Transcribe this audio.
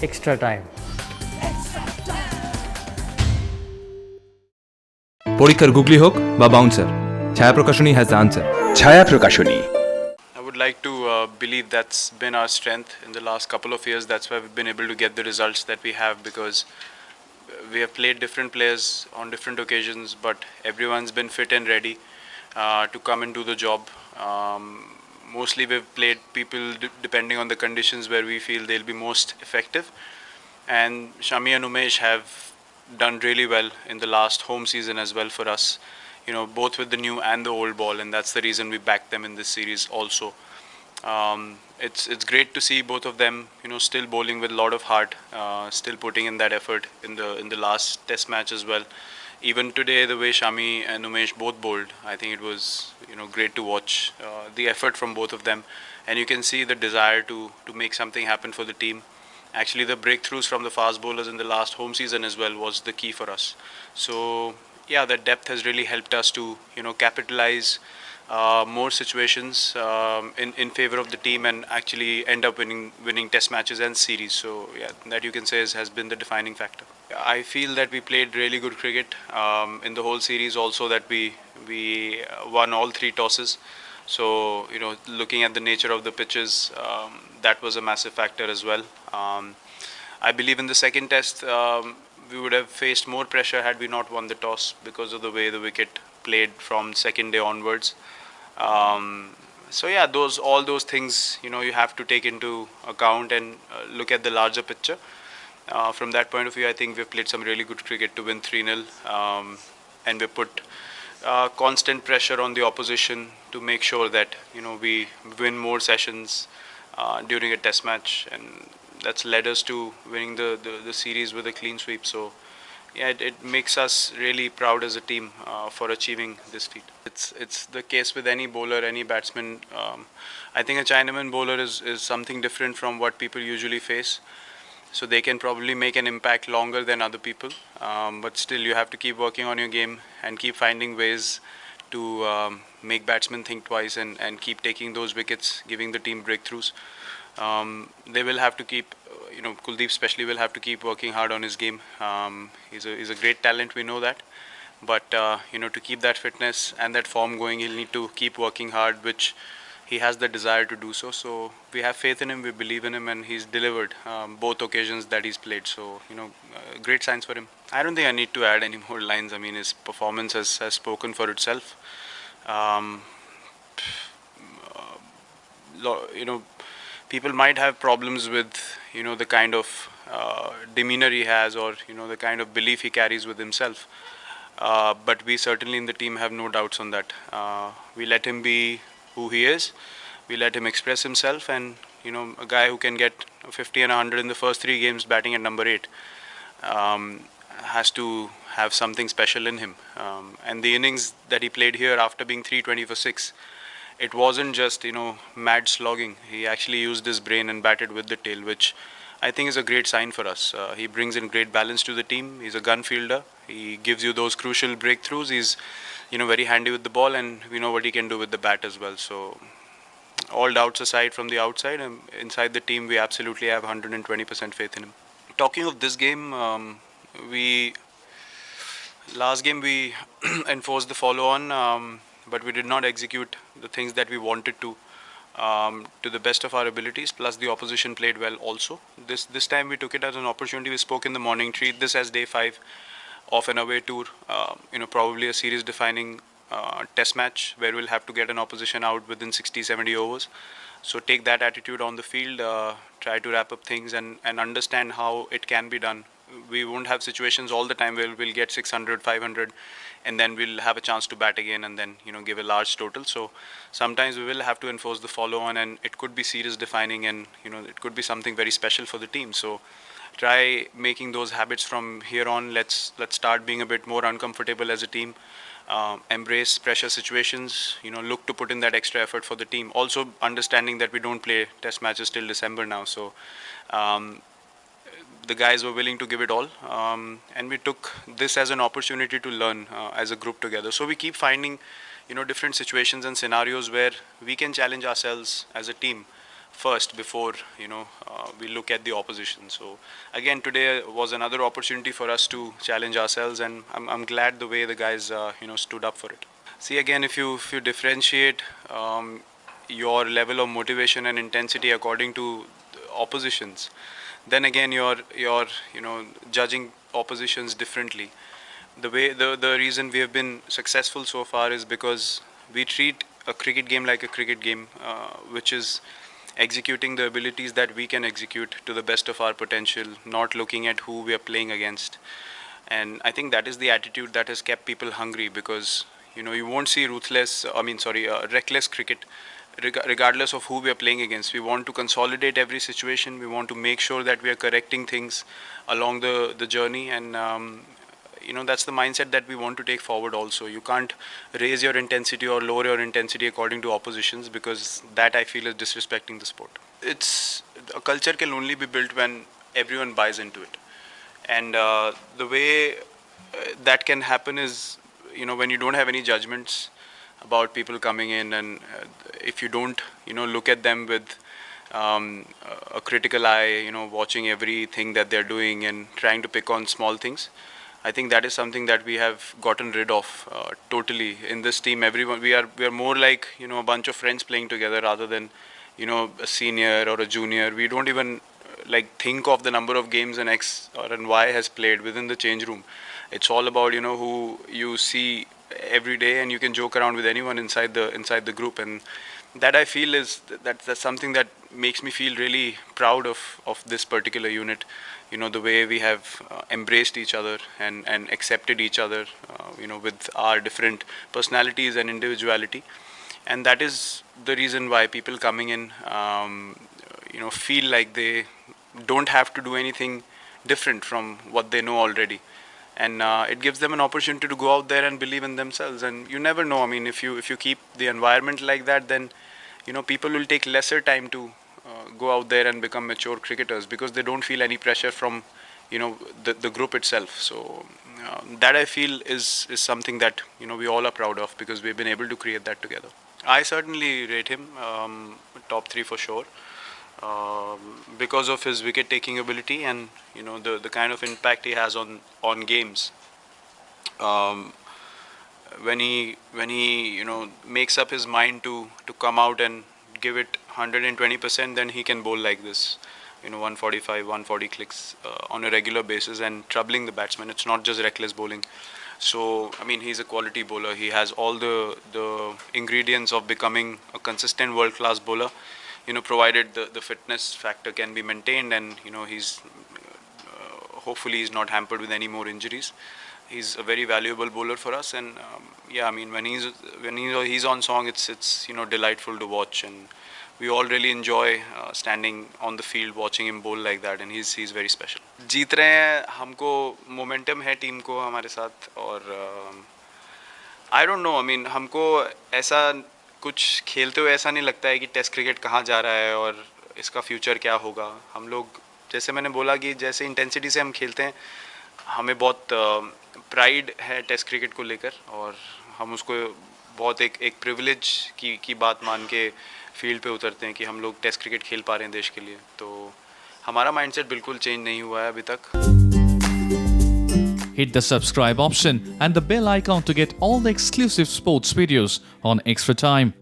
extra time. পরীক্ষার গুগলি হোক বা বাউন্সার, ছায়া প্রকাশনী হ্যাজ দ্য আনসার। ছায়া প্রকাশনী। I would like to believe that's been our strength in the last couple of years. That's why we've been able to get the results that we have, because we have played different players on different occasions, but everyone's been fit and ready to come and do the job. Mostly we've played people depending on the conditions where we feel they'll be most effective. And Shami and Umesh have done really well in the last home season as well for us. Both with the new and the old ball, and that's the reason we backed them in this series also. It's great to see both of them, still bowling with a lot of heart, still putting in that effort in the last Test match as well. Even today, the way Shami and Umesh both bowled, I think it was great to watch the effort from both of them, and you can see the desire to make something happen for the team. Actually, the breakthroughs from the fast bowlers in the last home season as well was the key for us. So yeah, that depth has really helped us to capitalize more situations in favor of the team, and actually end up winning Test matches and series. So yeah, that you can say has been the defining factor. I feel that we played really good cricket in the whole series. Also, that we won all three tosses. So looking at the nature of the pitches, that was a massive factor as well. I believe in the second Test, we would have faced more pressure had we not won the toss, because of the way the wicket played from second day onwards. So yeah, all those things you have to take into account and look at the larger picture. From that point of view, I think we've played some really good cricket to win 3-0, and we put constant pressure on the opposition to make sure that we win more sessions during a Test match, and that's led us to winning the series with a clean sweep. So yeah, it makes us really proud as a team for achieving this feat. It's the case with any bowler, any batsman. I think a Chinaman bowler is something different from what people usually face. So they can probably make an impact longer than other people, but still you have to keep working on your game and keep finding ways to make batsmen think twice, and keep taking those wickets, giving the team breakthroughs. They will have to keep, Kuldeep especially will have to keep working hard on his game. He's a great talent, we know that. But, to keep that fitness and that form going, he'll need to keep working hard, which he has the desire to do so. So we have faith in him, we believe in him, and he's delivered both occasions that he's played. So, great signs for him. I don't think I need to add any more lines. I mean, his performance has spoken for itself. Um, People might have problems with the kind of demeanor he has, or the kind of belief he carries with himself, but we certainly in the team have no doubts on that. We let him be who he is. We let him express himself, and a guy who can get 50 and 100 in the first 3 games batting at number 8 um, has to have something special in him. And the innings that he played here after being 320 for 6, it wasn't just mad slogging. He actually used his brain and batted with the tail, which I think is a great sign for us. He brings in great balance to the team. He's a gun fielder. He gives you those crucial breakthroughs. He's very handy with the ball, and we know what he can do with the bat as well. So all doubts aside from the outside, and inside the team, we absolutely have 120% faith in him. Talking of this game, last game we enforced the follow on, but we did not execute the things that we wanted to the best of our abilities. Plus the opposition played well also. This time we took it as an opportunity. We spoke in the morning. Treat this as day 5 of an away tour. Probably a series defining Test match where we'll have to get an opposition out within 60-70 overs. So take that attitude on the field. Try to wrap up things, and understand how it can be done. We won't have situations all the time where we'll get 600, 500, and then we'll have a chance to bat again, and then give a large total. So sometimes we will have to enforce the follow on, and it could be series defining, and it could be something very special for the team. So try making those habits from here on. Let's start being a bit more uncomfortable as a team. Embrace pressure situations. Look to put in that extra effort for the team. Also understanding that we don't play Test matches till December now. So the guys were willing to give it all, and we took this as an opportunity to learn as a group together. So we keep finding different situations and scenarios where we can challenge ourselves as a team first before we look at the opposition. So again, today was another opportunity for us to challenge ourselves, and I'm glad the way the guys stood up for it. See, again, if you differentiate your level of motivation and intensity according to oppositions, then again you're judging oppositions differently. The reason we have been successful so far is because we treat a cricket game like a cricket game, which is executing the abilities that we can execute to the best of our potential, not looking at who we are playing against. And I think that is the attitude that has kept people hungry, because you won't see reckless cricket regardless of who we are playing against. We want to consolidate every situation. We want to make sure that we are correcting things along the journey, and that's the mindset that we want to take forward also. You can't raise your intensity or lower your intensity according to oppositions, because that, I feel, is disrespecting the sport. It's a culture can only be built when everyone buys into it, and the way that can happen is when you don't have any judgments about people coming in, and if you don't look at them with a critical eye, watching everything that they're doing and trying to pick on small things. I think that is something that we have gotten rid of totally in this team. Everyone, we are more like a bunch of friends playing together rather than a senior or a junior. We don't even think of the number of games an X or an Y has played within the change room. It's all about who you see every day, and you can joke around with anyone inside the group, and that, I feel, is that's something that makes me feel really proud of this particular unit. The way we have embraced each other and accepted each other, with our different personalities and individuality. And that is the reason why people coming in, feel like they don't have to do anything different from what they know already. And it gives them an opportunity to go out there and believe in themselves. And you never know. I mean, if you keep the environment like that, then people will take lesser time to go out there and become mature cricketers, because they don't feel any pressure from the group itself. So that, I feel, is something that we all are proud of, because we've been able to create that together. I certainly rate him top 3 for sure, because of his wicket taking ability and the kind of impact he has on games. When he makes up his mind to come out and give it 120%, then he can bowl like this, 145, 140 clicks on a regular basis and troubling the batsman. It's not just reckless bowling. So, I mean, he's a quality bowler. He has all the ingredients of becoming a consistent world-class bowler, provided the fitness factor can be maintained, and he's hopefully he's not hampered with any more injuries. He's a very valuable bowler for us, and I mean, when he's on song, it's delightful to watch, and we all really enjoy standing on the field watching him bowl like that, and he's very special. जीत रहे हैं, हमको momentum है team को हमारे साथ, और I don't know, I mean, हमको ऐसा कुछ खेलते हुए ऐसा नहीं लगता है कि टेस्ट क्रिकेट कहाँ जा रहा है और इसका फ्यूचर क्या होगा. हम लोग, जैसे मैंने बोला, कि जैसे इंटेंसिटी से हम खेलते हैं, हमें बहुत प्राइड है टेस्ट क्रिकेट को लेकर, और हम उसको बहुत एक प्रिविलेज की बात मान के फील्ड पे उतरते हैं कि हम लोग टेस्ट क्रिकेट खेल पा रहे हैं देश के लिए. तो हमारा माइंडसेट बिल्कुल चेंज नहीं हुआ है अभी तक. Hit the subscribe option and the bell icon to get all the exclusive sports videos on Extra Time.